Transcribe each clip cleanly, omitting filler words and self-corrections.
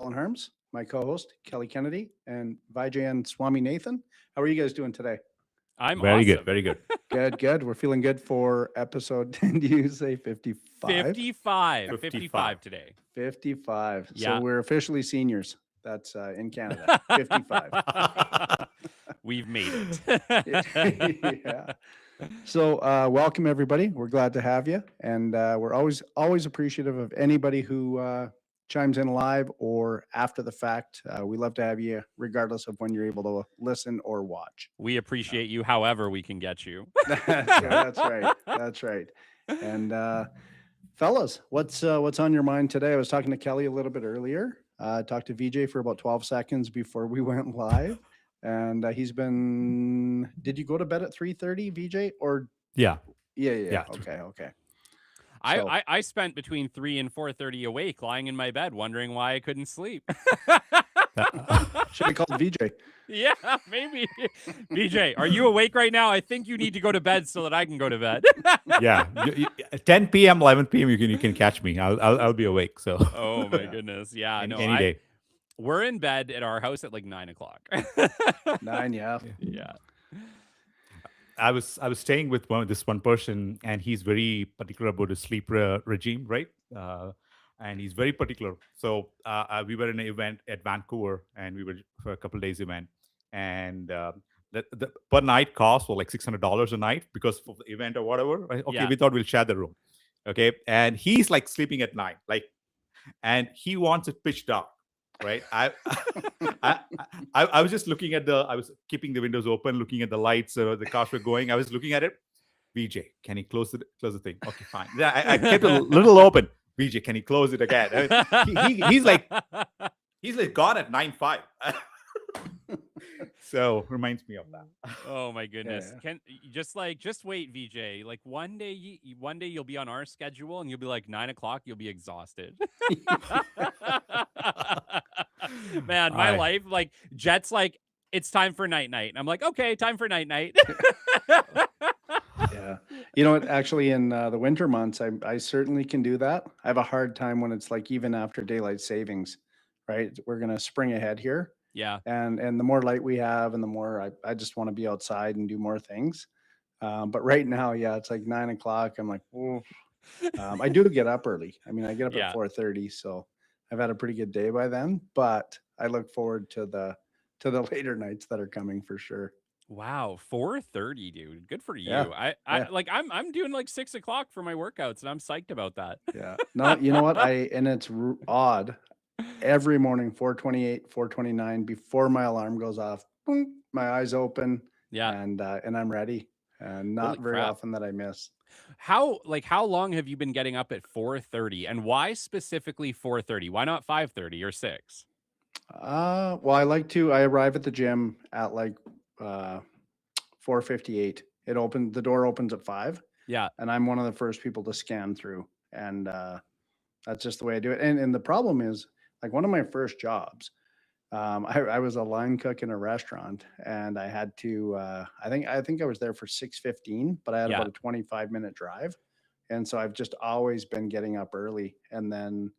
Colin Harms, my co-host Kelly Kennedy, and Vijayan Swaminathan. How are you guys doing today? I'm Very good. awesome. Very good. Good, good. We're feeling good for episode. Did you say 55? 55. 55. 55 today. 55. So Yeah. we're officially seniors. That's in Canada. 55. We've made it. Yeah. So welcome everybody. We're glad to have you, and we're always appreciative of anybody who chimes in live or after the fact. We love to have you, regardless of when you're able to listen or watch. We appreciate you however we can get you. That's right. That's right. And fellas, what's on your mind today? I was talking to Kelly a little bit earlier. Talked to VJ for about 12 seconds before we went live. And he's been. Did you go to bed at 3:30, VJ? Or Yeah. yeah. Yeah. Okay. So- I spent between 3 and 4:30 awake lying in my bed wondering why I couldn't sleep. Should have called VJ. Yeah, maybe. BJ, are you awake right now? I think you need to go to bed so that I can go to bed. Yeah. 10 p.m., 11 p.m. You can catch me. I'll be awake. So Oh my goodness. Yeah, any day. We're in bed at our house at like 9 o'clock. 9, yeah. Yeah. I was staying with this one person, and he's very particular about his sleep regime, right? And he's very particular. So we were in an event at Vancouver, and we were for a couple of days event, and the per night cost was like $600 a night because for the event or whatever. Right? Okay, Yeah. we thought we'll share the room. Okay, and he's like sleeping at night, and he wants it pitch dark. Right. I was just looking at I was keeping the windows open, looking at the lights, the cars were going. I was looking at it. VJ, can you close the thing? Okay, fine. Yeah, I kept it a little open. VJ, can you close it again? I mean, he's like gone at 9:05. So reminds me of that. Oh my goodness. Yeah. Can just wait, VJ. Like one day you'll be on our schedule and you'll be like 9 o'clock, you'll be exhausted. Man, my Aye. life, like Jet's like, it's time for night. And I'm like, okay, time for night. Yeah. You know what? Actually, in the winter months, I certainly can do that. I have a hard time when it's like even after daylight savings, right? We're gonna spring ahead here. Yeah. And the more light we have and the more I just want to be outside and do more things. But right now, yeah, it's like 9 o'clock. I'm like, oh, I do get up early. I mean, I get up Yeah. at 4:30, so I've had a pretty good day by then, but I look forward to the later nights that are coming for sure. Wow, 4:30, dude. Good for you. Yeah, I yeah. like I'm doing like 6 o'clock for my workouts and I'm psyched about that. Yeah. No, you know what? And it's odd. Every morning, 4:28, 4:29, before my alarm goes off, boom, my eyes open, Yeah. and I'm ready. And not Holy very crap. often that I miss. How long have you been getting up at 4:30 and why specifically 4:30? Why not 5:30 or 6? Well, I arrive at the gym at like 4:58. The door opens at 5, Yeah. and I'm one of the first people to scan through. And that's just the way I do it. And the problem is, like, one of my first jobs, I was a line cook in a restaurant, and I had to I think I was there for 6:15, but I had Yeah. about a 25-minute drive. And so I've just always been getting up early. And then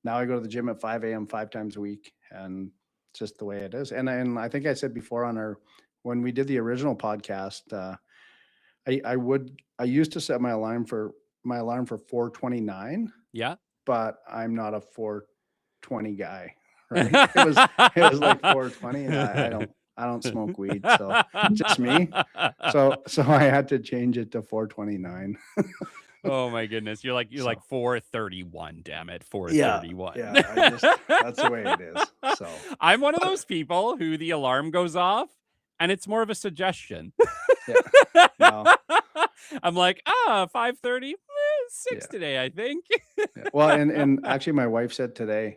now I go to the gym at 5 a.m. 5 times a week, and it's just the way it is. And I think I said before when we did the original podcast, I used to set my alarm for 4:29, Yeah. but I'm not a 4:20 guy, right? It was like 4:20, and I don't smoke weed, so just me. So I had to change it to 4:29. Oh my goodness. You're like So- 4:31, damn it. Yeah, 4:31. that's the way it is. So I'm one of those people who the alarm goes off and it's more of a suggestion. yeah, no. I'm like, 5:30, 6 Yeah. today, I think. Yeah. Well, and actually, my wife said today,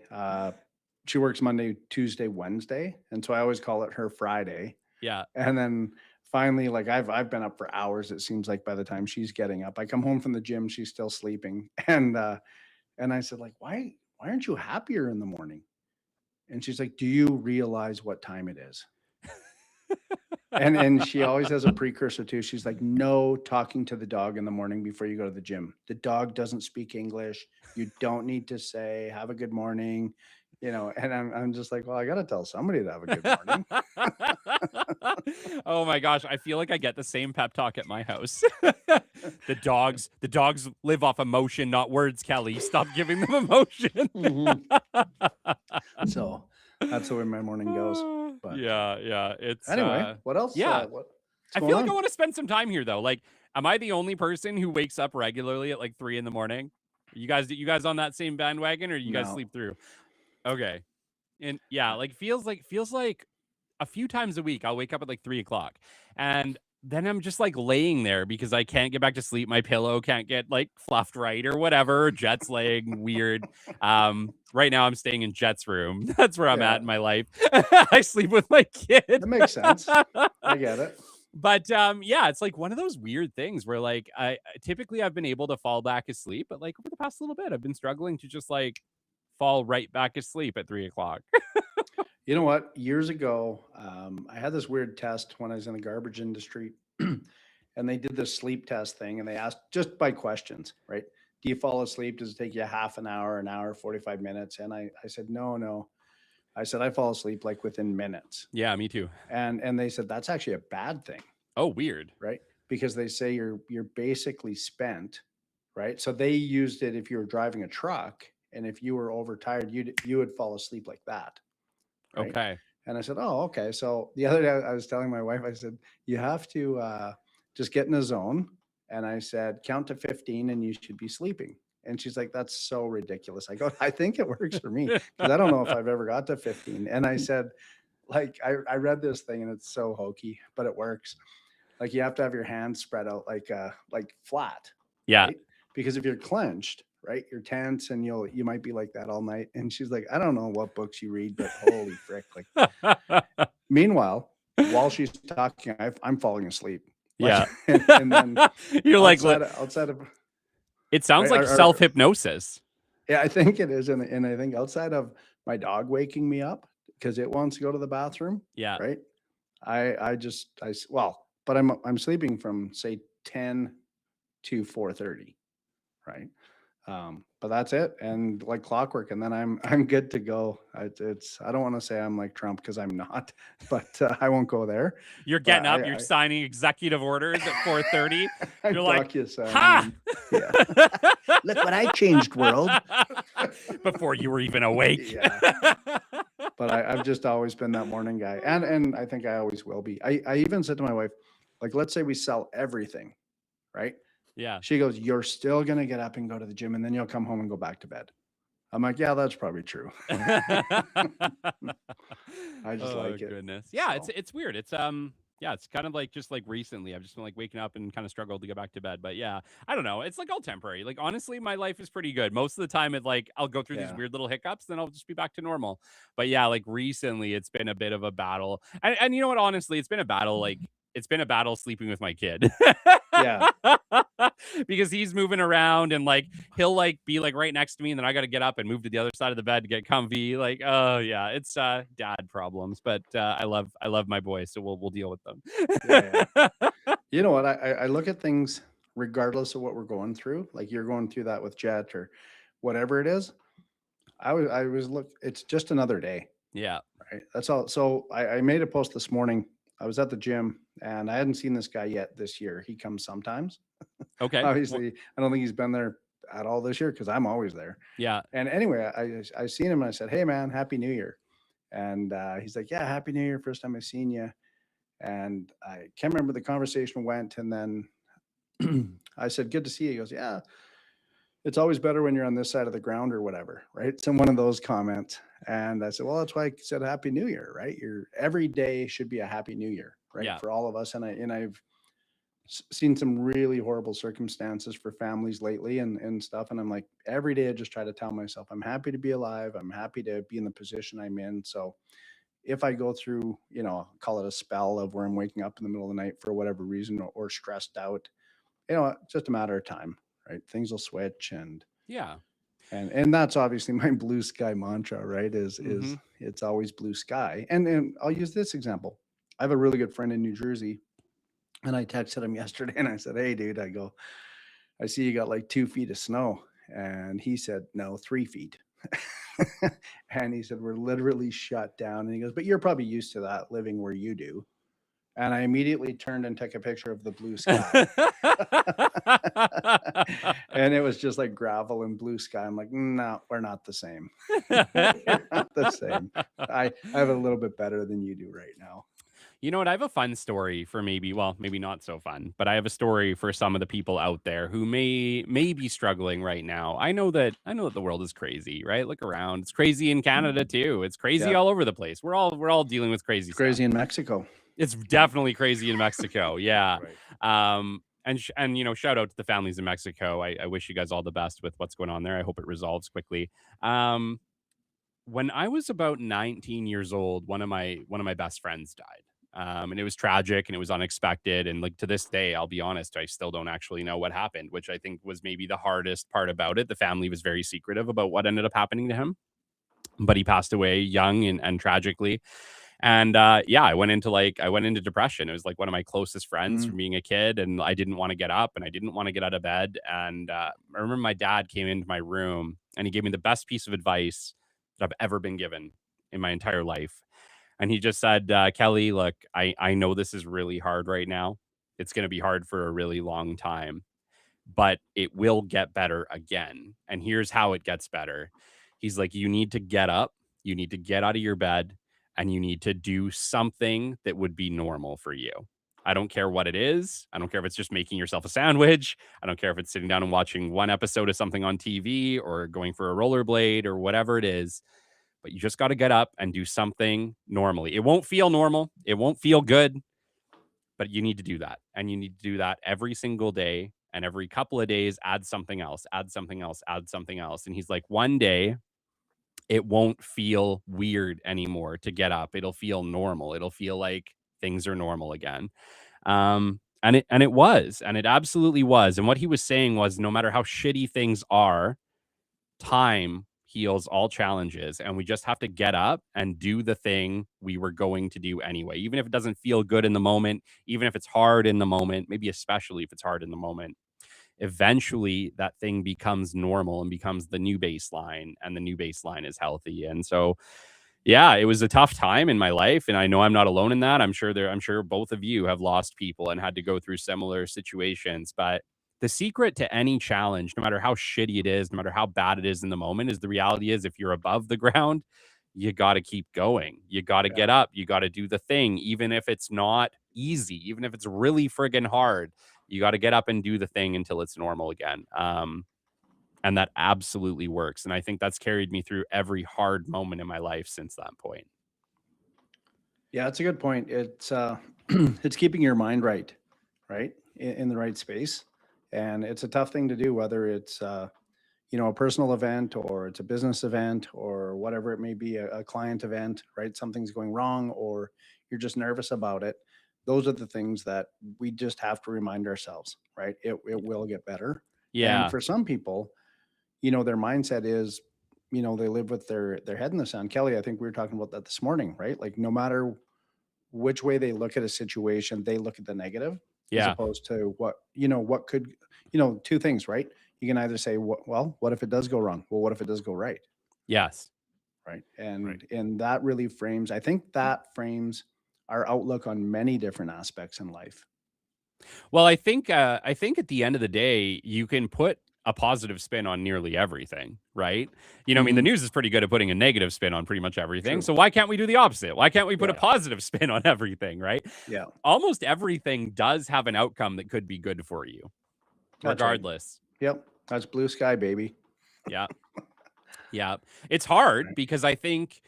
she works Monday, Tuesday, Wednesday, and so I always call it her Friday. Yeah. And then finally, like I've been up for hours. It seems like by the time she's getting up, I come home from the gym, she's still sleeping, and I said, like, why aren't you happier in the morning? And she's like, do you realize what time it is? And she always has a precursor too. She's like, no talking to the dog in the morning before you go to the gym. The dog doesn't speak English. You don't need to say, have a good morning. and I'm just like, well, I got to tell somebody to have a good morning. Oh my gosh, I feel like I get the same pep talk at my house. The dogs live off emotion, not words, Kelly. Stop giving them emotion. So that's the way my morning goes. But Yeah. It's anyway, what else? yeah. What's I going feel like on? I want to spend some time here though. Like, am I the only person who wakes up regularly at like 3 a.m? You guys on that same bandwagon, or you guys No. sleep through? Okay. And yeah, like feels like a few times a week I'll wake up at like 3 o'clock, and then I'm just like laying there because I can't get back to sleep. My pillow can't get like fluffed right or whatever. Jet's laying weird. Right now I'm staying in Jet's room. That's where I'm Yeah. at in my life. I sleep with my kid. That makes sense. I get it. But yeah, it's like one of those weird things where like I typically I've been able to fall back asleep, but like over the past little bit, I've been struggling to just like fall right back asleep at 3 o'clock. You know what? Years ago, I had this weird test when I was in the garbage industry, and they did this sleep test thing, and they asked just by questions, right? Do you fall asleep? Does it take you half an hour, 45 minutes? And I said, no. I said, I fall asleep like within minutes. Yeah, me too. And they said, that's actually a bad thing, Oh, weird. right? Because they say you're basically spent, right? So they used it if you were driving a truck, and if you were overtired, you would fall asleep like that. Right? Okay. And I said, oh, okay. So the other day I was telling my wife, I said, you have to just get in a zone. And I said, count to 15 and you should be sleeping. And she's like, that's so ridiculous. I go, I think it works for me because I don't know if I've ever got to 15. And I said, like, I read this thing and it's so hokey, but it works. Like you have to have your hands spread out like flat. Yeah. Right? Because if you're clenched, right, you're tense and you might be like that all night. And she's like, I don't know what books you read, but holy frick. Like, meanwhile, while she's talking, I'm falling asleep. Like, Yeah. and then You're like, outside of, it sounds right, like self-hypnosis. yeah, I think it is. And I think outside of my dog waking me up because it wants to go to the bathroom. Yeah. Right. But I'm sleeping from say 10 to 4:30. Right. But that's it. And like clockwork. And then I'm good to go. I don't want to say I'm like Trump because I'm not, but I won't go there. You're getting up, you're signing executive orders at 4:30. You're like, ha! Yeah. Look what I changed, world. Before you were even awake. Yeah. But I've just always been that morning guy. And I think I always will be. I even said to my wife, like, let's say we sell everything, right? Yeah. She goes, you're still going to get up and go to the gym and then you'll come home and go back to bed. I'm like, yeah, that's probably true. I just like it. Goodness. Yeah, So. it's weird. It's it's kind of like just like recently I've just been like waking up and kind of struggled to get back to bed. But yeah, I don't know. It's like all temporary. Like honestly, my life is pretty good. Most of the time I'll go through these weird little hiccups, then I'll just be back to normal. But yeah, like recently it's been a bit of a battle. And you know what, honestly, it's been a battle, like it's been a battle sleeping with my kid. Yeah. Because he's moving around and like he'll like be like right next to me and then I got to get up and move to the other side of the bed to get comfy. Like, oh yeah, it's dad problems, but I love my boys, so we'll deal with them. Yeah. You know what? I look at things regardless of what we're going through. Like you're going through that with Jet or whatever it is. I was it's just another day. Yeah. Right. That's all. So I made a post this morning. I was at the gym and I hadn't seen this guy yet this year. He comes sometimes. Okay. Obviously, I don't think he's been there at all this year because I'm always there. Yeah. And anyway, I seen him and I said, hey man, Happy New Year. And he's like, yeah, Happy New Year. First time I've seen you. And I can't remember the conversation went. And then I said, good to see you. He goes, yeah, it's always better when you're on this side of the ground or whatever. Right. So one of those comments. And I said, well, that's why I said Happy New Year, right? Every day should be a Happy New Year, right? Yeah. For all of us. And I've seen some really horrible circumstances for families lately and stuff. And I'm like, every day I just try to tell myself, I'm happy to be alive. I'm happy to be in the position I'm in. So if I go through, call it a spell of where I'm waking up in the middle of the night for whatever reason or stressed out, it's just a matter of time, right? Things will switch and yeah. And that's obviously my blue sky mantra, right? Is it's always blue sky. And I'll use this example. I have a really good friend in New Jersey, and I texted him yesterday and I said, hey dude, I see you got like 2 feet of snow. And he said, no, 3 feet. And he said, we're literally shut down. And he goes, but you're probably used to that living where you do. And I immediately turned and took a picture of the blue sky. And it was just like gravel and blue sky. I'm like, no, we're not the same. We're not the same. I have it a little bit better than you do right now. You know what? I have a fun story for maybe not so fun, but I have a story for some of the people out there who may be struggling right now. I know that the world is crazy, right? Look around. It's crazy in Canada too. It's crazy Yeah. all over the place. We're all dealing with crazy It's stuff. crazy in Mexico. It's definitely crazy in Mexico. Yeah. Right. And shout out to the families in Mexico. I wish you guys all the best with what's going on there. I hope it resolves quickly. When I was about 19 years old, one of my best friends died. And it was tragic and it was unexpected. And like to this day, I'll be honest, I still don't actually know what happened, which I think was maybe the hardest part about it. The family was very secretive about what ended up happening to him, but he passed away young and tragically. And yeah, I went into depression. It was like one of my closest friends from being a kid, and I didn't want to get up and I didn't want to get out of bed. And I remember my dad came into my room and he gave me the best piece of advice that I've ever been given in my entire life. And he just said, Kelly, look, I know this is really hard right now. It's going to be hard for a really long time, but it will get better again. And here's how it gets better. He's like, you need to get up, you need to get out of your bed, and you need to do something that would be normal for you. I don't care what it is. I don't care if it's just making yourself a sandwich. I don't care if it's sitting down and watching one episode of something on TV or going for a rollerblade or whatever it is. But you just got to get up and do something normally. It won't feel normal. It won't feel good, but you need to do that. And you need to do that every single day. And every couple of days, add something else, add something else, add something else. And he's like, one day it won't feel weird anymore to get up. It'll feel normal. It'll feel like things are normal again. And it was, and it absolutely was. And what he was saying was, no matter how shitty things are, time heals all challenges, and we just have to get up and do the thing we were going to do anyway, even if it doesn't feel good in the moment, even if it's hard in the moment, maybe especially if it's hard in the moment. Eventually that thing becomes normal and becomes the new baseline, and the new baseline is healthy. And so yeah, it was a tough time in my life, and I know I'm not alone in that. I'm sure both of you have lost people and had to go through similar situations, but the secret to any challenge, no matter how shitty it is, no matter how bad it is in the moment, is the reality is if you're above the ground, you got to keep going. You got to Yeah. get up. You got to do the thing, even if it's not easy, even if it's really friggin' hard. You got to get up and do the thing until it's normal again. And that absolutely works. And I think that's carried me through every hard moment in my life since that point. Yeah, it's a good point. It's it's keeping your mind right, in the right space, and it's a tough thing to do. Whether it's a personal event or it's a business event or whatever it may be, a client event, right? Something's going wrong, or you're just nervous about it. Those are the things that we just have to remind ourselves, right? It will get better. And Yeah. for some people, their mindset is, they live with their head in the sand. Kelly, I think we were talking about that this morning, right? Like no matter which way they look at a situation, they look at the negative as Yeah. opposed to what could, two things, right? You can either say, well, what if it does go wrong? Well, what if it does go right? Yes. Right. Right. And that really frames, I think that frames our outlook on many different aspects in life. Well, I think at the end of the day, you can put a positive spin on nearly everything, right? I mean, the Hmm. news is pretty good at putting a negative spin on pretty much everything. True. So why can't we do the opposite? Why can't we put a Yeah. positive spin on everything, right? Yeah. Almost everything does have an outcome that could be good for you, That's right. regardless. Yep. That's blue sky, baby. Yeah. Yeah. It's hard Right. because I think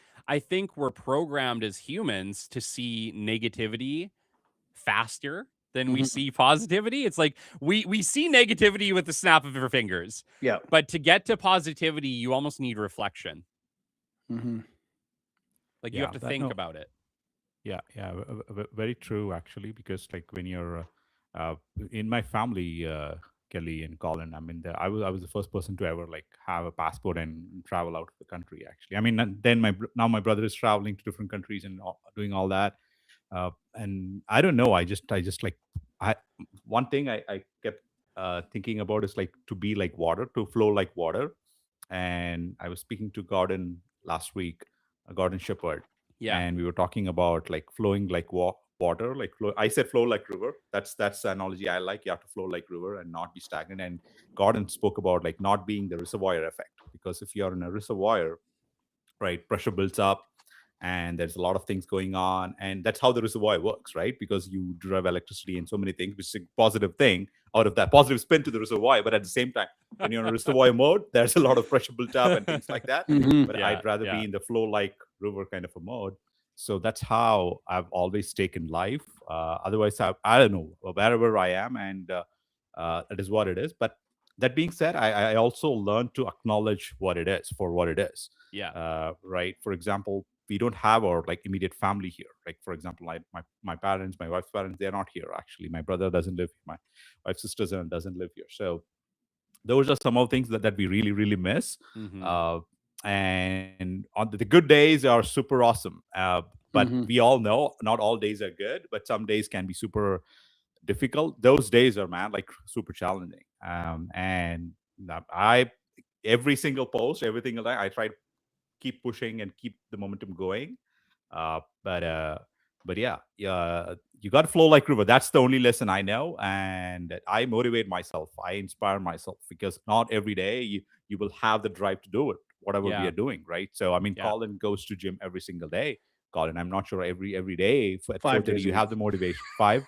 we're programmed as humans to see negativity faster than we Hmm. see positivity. It's like we see negativity with the snap of your fingers. Yeah. But to get to positivity, you almost need reflection. Hmm. Like you have Yeah. to That think no. about it. Yeah. Yeah. Very true, actually, because like when you're uh, in my family, Kelly and Colin, I mean, I was the first person to ever like have a passport and travel out of the country. Actually, I mean, and then now my brother is traveling to different countries and doing all that. And I don't know. I just like I one thing I kept thinking about is like to be like water, to flow like water. and I was speaking to Gordon last week, Gordon Shepherd, Yeah. and we were talking about like flowing like water, like flow. I said flow like river. That's the analogy I like. You have to flow like river and not be stagnant. And Gordon spoke about like not being the reservoir effect, because if you're in a reservoir, right, pressure builds up and there's a lot of things going on, and that's how the reservoir works, right? Because you derive electricity and so many things, which is a positive thing out of that positive spin to the reservoir. But at the same time, when you're in a reservoir mode, there's a lot of pressure built up and things like that. Mhm. But Yeah. I'd rather be in the flow like river kind of a mode. So that's how I've always taken life. Otherwise, I don't know, wherever I am, and that is what it is. But that being said, I also learned to acknowledge what it is for what it is. Yeah. Right. For example, we don't have our like immediate family here. Like for example, my parents, my wife's parents, they're not here. Actually, my brother doesn't live here. My wife's sister doesn't live here. So those are some of the things that we really really miss. Mm-hmm. And on the good days are super awesome. But Mhm. we all know not all days are good, but some days can be super difficult. Those days are, man, like super challenging. And I every single post, every single day, I try to keep pushing and keep the momentum going. Uh, but uh, but yeah, you got to flow like river. That's the only lesson I know, and I motivate myself. I inspire myself, because not every day you will have the drive to do it, whatever we Yeah. are doing, right? So I mean, Yeah. Colin goes to gym every single day. Colin, I'm not sure every day at 5 4:30 days a you week. have the motivation. Five,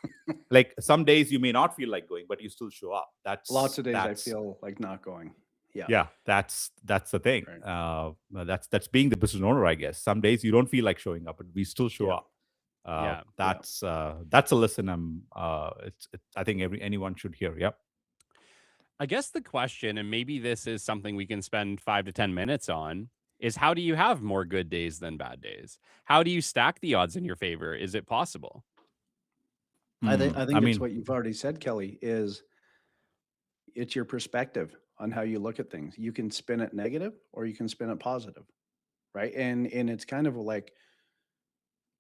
like some days you may not feel like going, but you still show up. Lots of days I That's feel like not going. Yeah. yeah, that's the thing. Right. That's being the business owner, I guess. Some days you don't feel like showing up, but we still show Yeah. up. Yeah. That's a lesson. I think anyone should hear. Yep. I guess the question, and maybe this is something we can spend 5 to 10 minutes on, is how do you have more good days than bad days? How do you stack the odds in your favor? Is it possible? I I think it's mean, what you've already said, Kelly, is it's your perspective on how you look at things. You can spin it negative or you can spin it positive, right? And it's kind of like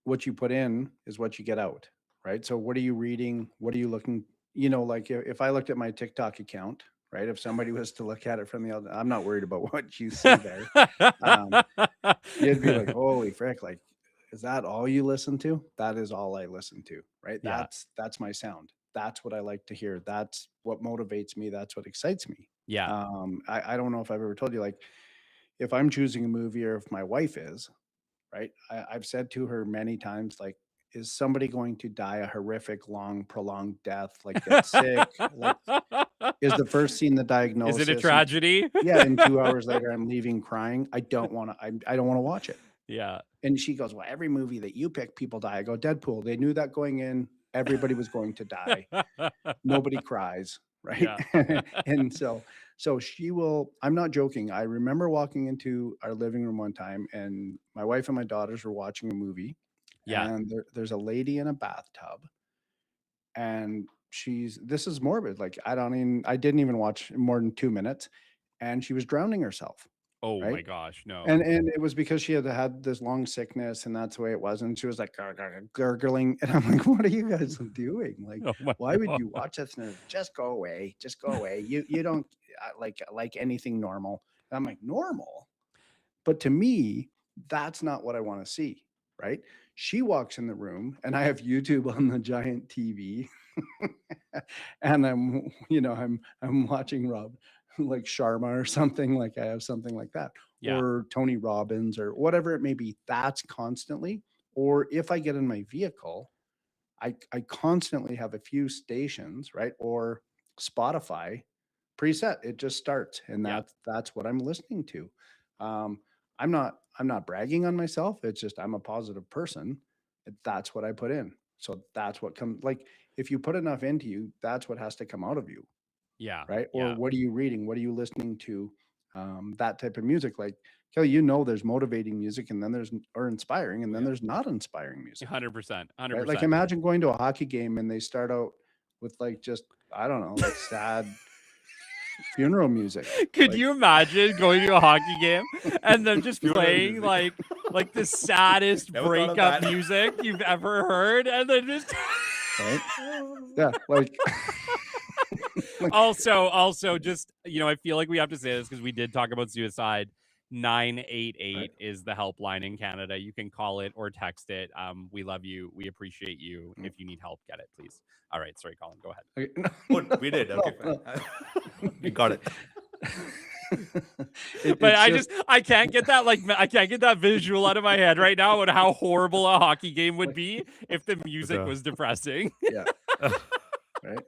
what you put in is what you get out, right? So what are you reading? What are you looking, like if I looked at my TikTok account, right? If somebody was to look at it from the other, I'm not worried about what you see there. You'd be like, holy frick, like, is that all you listen to? That is all I listen to, right? Yeah. That's my sound. That's what I like to hear. That's what motivates me. That's what excites me. Yeah. I don't know if I've ever told you, like, if I'm choosing a movie or if my wife is, right? I've said to her many times, like, is somebody going to die a horrific, long, prolonged death, like get sick? Like, is the first scene the Is diagnosis? it a tragedy? Yeah, and 2 hours later, I'm leaving crying. I don't wanna I don't wanna watch it. Yeah. And she goes, "Well, every movie that you pick, people die." I go, "Deadpool, they knew that going in. Everybody was going to die. Nobody cries, right?" Yeah. And so she will. I'm not joking. I remember walking into our living room one time, and my wife and my daughters were watching a movie, Yeah. and there's a lady in a bathtub, and this is morbid. Like, I didn't even watch more than 2 minutes, and she was drowning herself, Oh right? my gosh, no. And it was because she had had this long sickness, and that's the way it was, and she was like gurgling, and I'm like, "What are you guys doing? Like, Oh my why would God. you watch this? And just go away, just go away. You don't like anything normal." And I'm like, "Normal?" But to me, that's not what I want to see, right? She walks in the room, and I have YouTube on the giant TV, and I'm watching Rob, like Sharma or something, like I have something like that, Yeah. or Tony Robbins or whatever it may be. That's constantly. Or if I get in my vehicle, I constantly have a few stations, right? Or Spotify preset. It just starts, and Yeah. that's what I'm listening to. Um, I'm not bragging on myself. It's just I'm a positive person. That's what I put in. So that's what comes. Like, if you put enough into you, that's what has to come out of you, Yeah. right? Or Yeah. what are you reading? What are you listening to? That type of music. Like, Kelly, there's motivating music, and then or inspiring, and then there's not inspiring music, 100%. right? Like, 100%. imagine going to a hockey game and they start out with like just, I don't know, like sad funeral music. Could Like, you imagine going to a hockky game and them just Funeral playing music. like the saddest Never thought of breakup that. music you've ever heard, and then just right? Yeah, like Also, just I feel like we have to say this because we did talk about suicide. 988 is the helpline in Canada. You can call it or text it. We love you. We appreciate you. If you need help, get it, please. All right, sorry, Colin, go ahead. Okay, Oh, we did. Okay, fine. We got it. But I can't get that I can't get that visual out of my head right now about how horrible a hockey game would be if the music was depressing. Yeah. Right.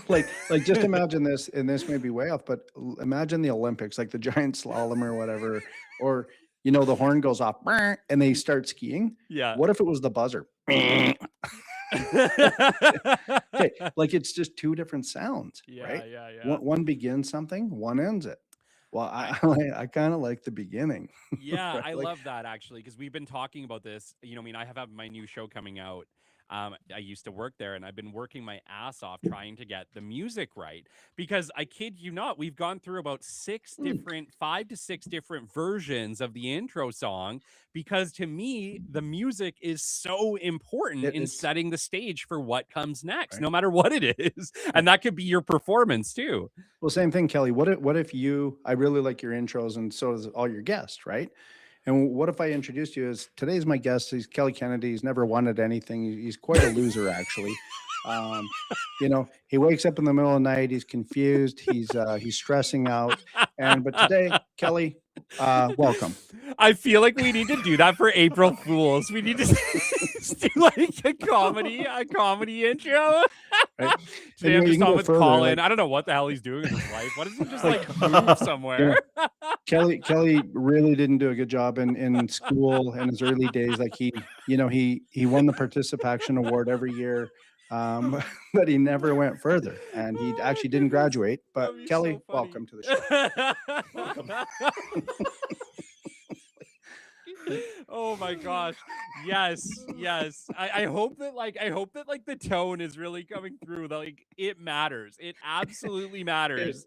like just imagine this, and this may be way off, but imagine the Olympics, like the giant slalom or whatever, or the horn goes off and they start skiing. Yeah. What if it was the buzzer? Okay, like it's just two different sounds. Right? Yeah. One begins something, one ends it. Well, I kind of like the beginning. Yeah, Right? I love that actually, because we've been talking about this. I have my new show coming out. I used to work there, and I've been working my ass off trying to get the music right, because I kid you not, we've gone through about 5 to 6 different versions of the intro song, because to me, the music is so important in setting the stage for what comes next, no matter what it is. And that could be your performance too. Well, same thing, Kelly. What if I really like your intros, and so does all your guests, right? And what if I introduced you as today's my guest? He's Kelly Kennedy. He's never wanted anything. He's quite a loser, actually. He wakes up in the middle of the night. He's confused. He's stressing out. But today, Kelly, welcome. I feel like we need to do that for April Fools. We need to do like a comedy intro. Right? Today I'm just on with Colin. I don't know what the hell he's doing in his life. Why doesn't he just move somewhere? Kelly really didn't do a good job in school in his early days. Like he won the participation award every year. But he never went further, and he actually didn't graduate. But Kelly, welcome to the show. Oh my gosh. Yes. I hope that the tone is really coming through. That it matters. It absolutely matters.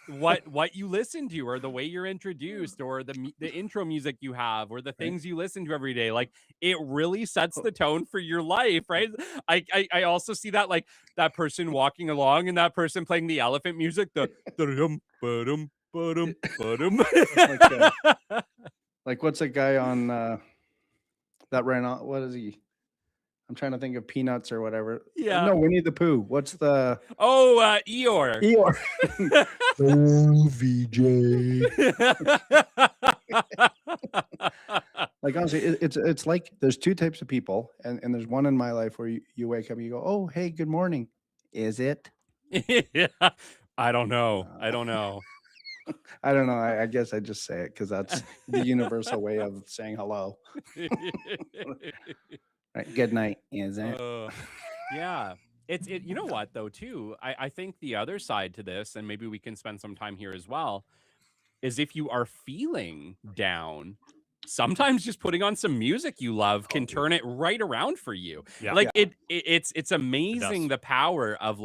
What you listen to, or the way you're introduced, or the intro music you have, or the things you listen to every day, it really sets the tone for your life, right? I also see that that person walking along and that person playing the elephant music, the like what's that guy on that ran on? What is he? I'm trying to think of Peanuts or whatever. Yeah. No, Winnie the Pooh. What's the? Eeyore. Eeyore. Oh, VJ. Honestly, it's like there's two types of people, and there's one in my life where you wake up and you go, oh, hey, good morning. Is it? Yeah. I don't know. I don't know. I guess I just say it because that's the universal way of saying hello. Right. Good night. Is it? Yeah. You know what though too? I think the other side to this, and maybe we can spend some time here as well, is if you are feeling down, sometimes just putting on some music you love can turn it right around for you. Yeah. It's amazing the power of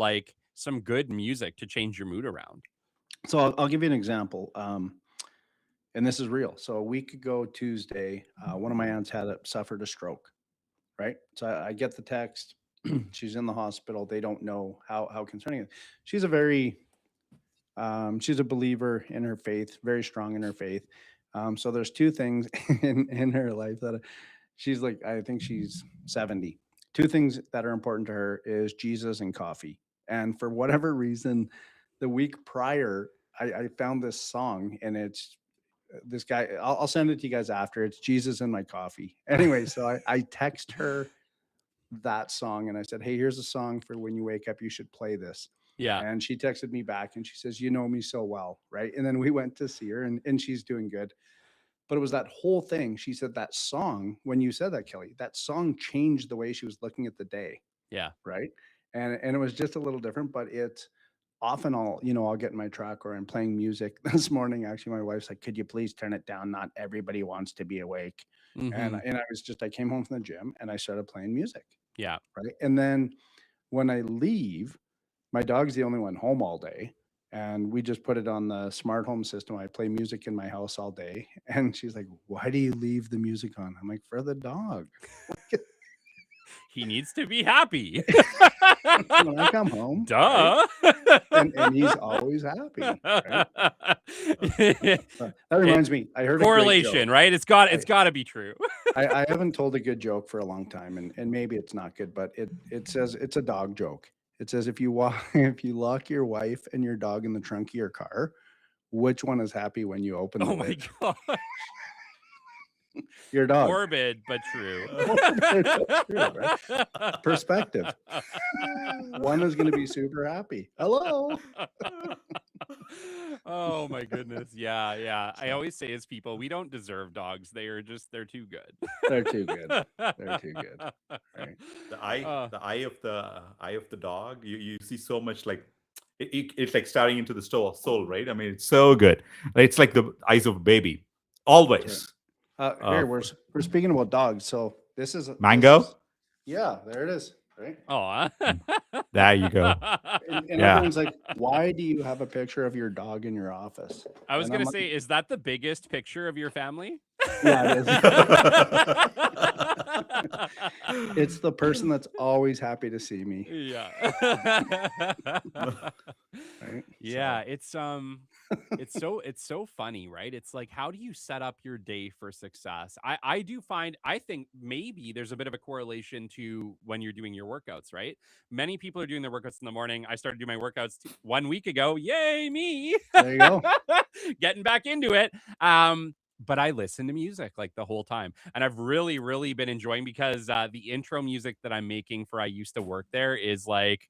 some good music to change your mood around. So I'll give you an example. And this is real. So a week ago Tuesday, one of my aunts suffered a stroke. Right. So I get the text. She's in the hospital. They don't know how concerning it. She's she's a believer in her faith, very strong in her faith. So there's two things in her life that she's I think she's 70. Two things that are important to her is Jesus and coffee. And for whatever reason, the week prior, I found this song, and it's this guy. I'll send it to you guys after. It's Jesus and my coffee. Anyway, so I text her that song, and I said, hey, here's a song for when you wake up. You should play this. Yeah. And she texted me back, and she says, you know me so well, right? And then we went to see her, and she's doing good. But it was that whole thing. She said that song, when you said that, Kelly, that song changed the way she was looking at the day. Yeah. Right. And it was just a little different, but it's often I'll get in my truck or I'm playing music. This morning, actually, my wife's like, could you please turn it down? Not everybody wants to be awake. Mm-hmm. And I came home from the gym and I started playing music. Yeah. Right. And then when I leave, my dog's the only one home all day. And we just put it on the smart home system. I play music in my house all day. And she's like, why do you leave the music on? I'm like, for the dog. He needs to be happy. when I come home. Duh. Right? And he's always happy. Right? That reminds me, I heard correlation, a great joke. right? It's got to be true. I haven't told a good joke for a long time, and maybe it's not good, but it says it's a dog joke. It says if you lock your wife and your dog in the trunk of your car, which one is happy when you open the lid? Oh my god. Your dog. Morbid, but true. Morbid, but true, right? Perspective. One is going to be super happy. Hello. Oh my goodness. Yeah. I always say as people, we don't deserve dogs. They're too good. They're too good. They're too good. Right. The eye of the dog. You see so much like it's like staring into the soul, right? I mean, it's so good. It's like the eyes of a baby, always. Here we're speaking about dogs. So this is mango. Yeah, there it is. Right. Oh, there you go. And everyone's like, "Why do you have a picture of your dog in your office?" I was gonna say, is that the biggest picture of your family? Yeah, it is. It's the person that's always happy to see me. Yeah. Right? Yeah, it's so funny, right? It's like, how do you set up your day for success? I think maybe there's a bit of a correlation to when you're doing your workouts, right? Many people are doing their workouts in the morning. I started doing my workouts 1 week ago. Yay, me. There you go. Getting back into it. But I listen to music like the whole time. And I've really, really been enjoying because the intro music that I'm making for I Used to Work There is like,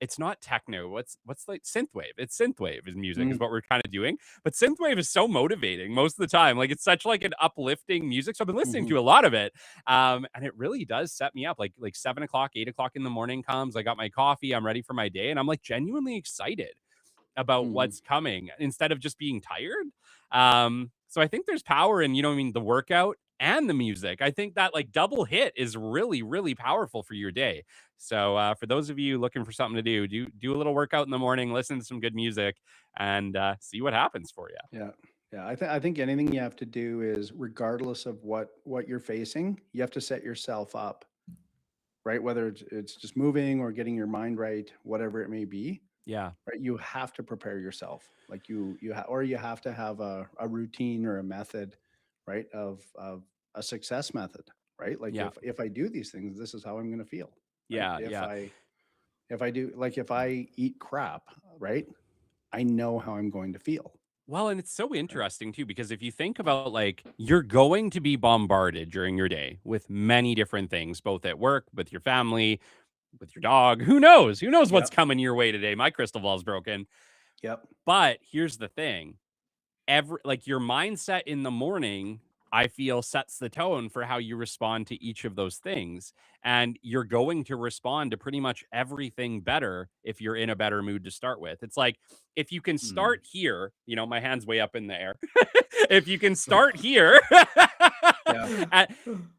it's not techno. What's like synthwave? It's synthwave is music is what we're kind of doing. But synthwave is so motivating most of the time. Like it's such like an uplifting music. So I've been listening to a lot of it. And it really does set me up. Like 7 o'clock, 8 o'clock in the morning comes. I got my coffee. I'm ready for my day. And I'm like genuinely excited about what's coming instead of just being tired. So I think there's power in, the workout and the music. I think that like double hit is really, really powerful for your day. So for those of you looking for something to do a little workout in the morning, listen to some good music, and see what happens for you. Yeah. I think anything you have to do is, regardless of what you're facing, you have to set yourself up, right? Whether it's just moving or getting your mind right, whatever it may be. Yeah. Right. You have to prepare yourself. Like you have to have a routine or a method, right? Of a success method, right? Like if I do these things, this is how I'm going to feel. Right? If I eat crap, right? I know how I'm going to feel. Well, and it's so interesting too, because if you think about like, you're going to be bombarded during your day with many different things, both at work, with your family, with your dog. Who knows? Who knows what's coming your way today? My crystal ball's broken. Yep. But here's the thing. Your mindset in the morning, I feel, sets the tone for how you respond to each of those things. And you're going to respond to pretty much everything better if you're in a better mood to start with. It's like, if you can start here, my hand's way up in the air. If you can start here,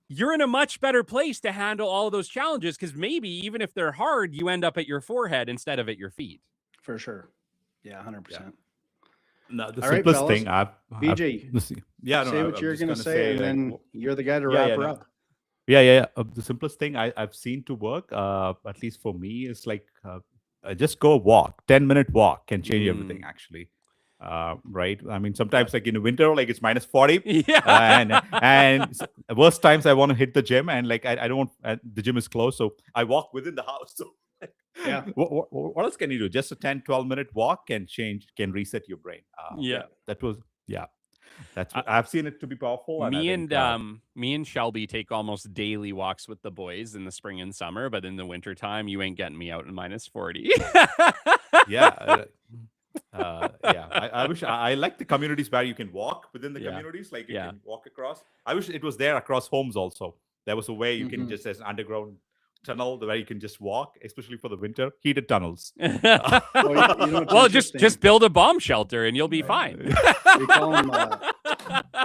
you're in a much better place to handle all of those challenges, because maybe even if they're hard, you end up at your forehead instead of at your feet. For sure. Yeah, 100%. No, the simplest thing BJ, say what you're going to say, and then you're the guy to wrap her up. Yeah. The simplest thing I've seen to work, at least for me, is like just go walk. 10-minute walk can change everything, actually. Right? I mean, sometimes like in the winter, like it's -40. And worst times I want to hit the gym, and like I don't. The gym is closed, so I walk within the house. So what else can you do? Just a 10-12 minute walk can reset your brain. That's what I've seen it to be powerful. Me and Shelby take almost daily walks with the boys in the spring and summer, but in the winter time, you ain't getting me out in -40. I wish I like the communities where you can walk within the communities, like you can walk across. I wish it was there across homes also. There was a way you can just, as an underground tunnel where you can just walk, especially for the winter, heated tunnels. Well, just build a bomb shelter and you'll be fine. They call them,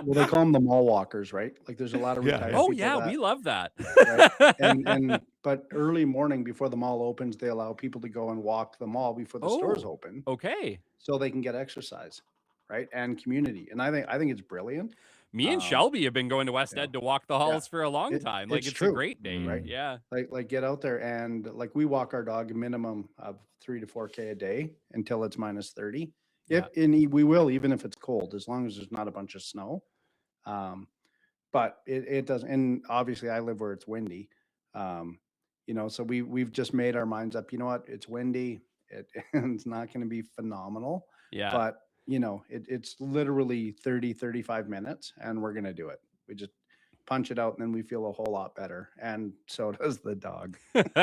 they call them the mall walkers, right? Like there's a lot of retired people we love that. Right? But early morning before the mall opens, they allow people to go and walk the mall before the stores open. Okay. So they can get exercise, right? And community. And I think it's brilliant. Me and Shelby have been going to West Ed to walk the halls for a long time. Like, it's true, a great day, right? Yeah. Like get out there and like we walk our dog a minimum of 3 to 4K a day until it's minus 30. Yeah. We will, even if it's cold, as long as there's not a bunch of snow. But it doesn't, and obviously I live where it's windy. You know, so we've just made our minds up, you know what, it's windy, it's not going to be phenomenal. Yeah. But you know, it's literally 30, 35 minutes and we're going to do it. We just punch it out and then we feel a whole lot better. And so does the dog. Right,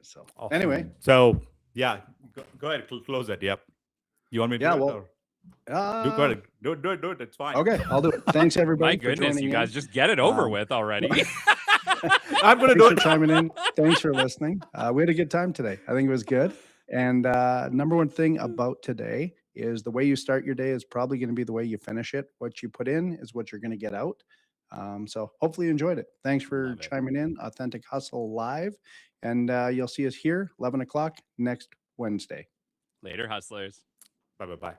so Awesome. anyway. So yeah, go ahead, close it. Yep. You want me to do it? Well, go ahead. Do it. It's fine. Okay, I'll do it. Thanks everybody. My goodness, for you joining guys in. just get it over with already. I'm going to do it. Chiming in. Thanks for listening. We had a good time today. I think it was good. And number one thing about today is the way you start your day is probably going to be the way you finish it. What you put in is what you're going to get out. So hopefully you enjoyed it. Thanks for chiming in. Authentic Hustle Live. And you'll see us here 11 o'clock next Wednesday. Later, hustlers. Bye.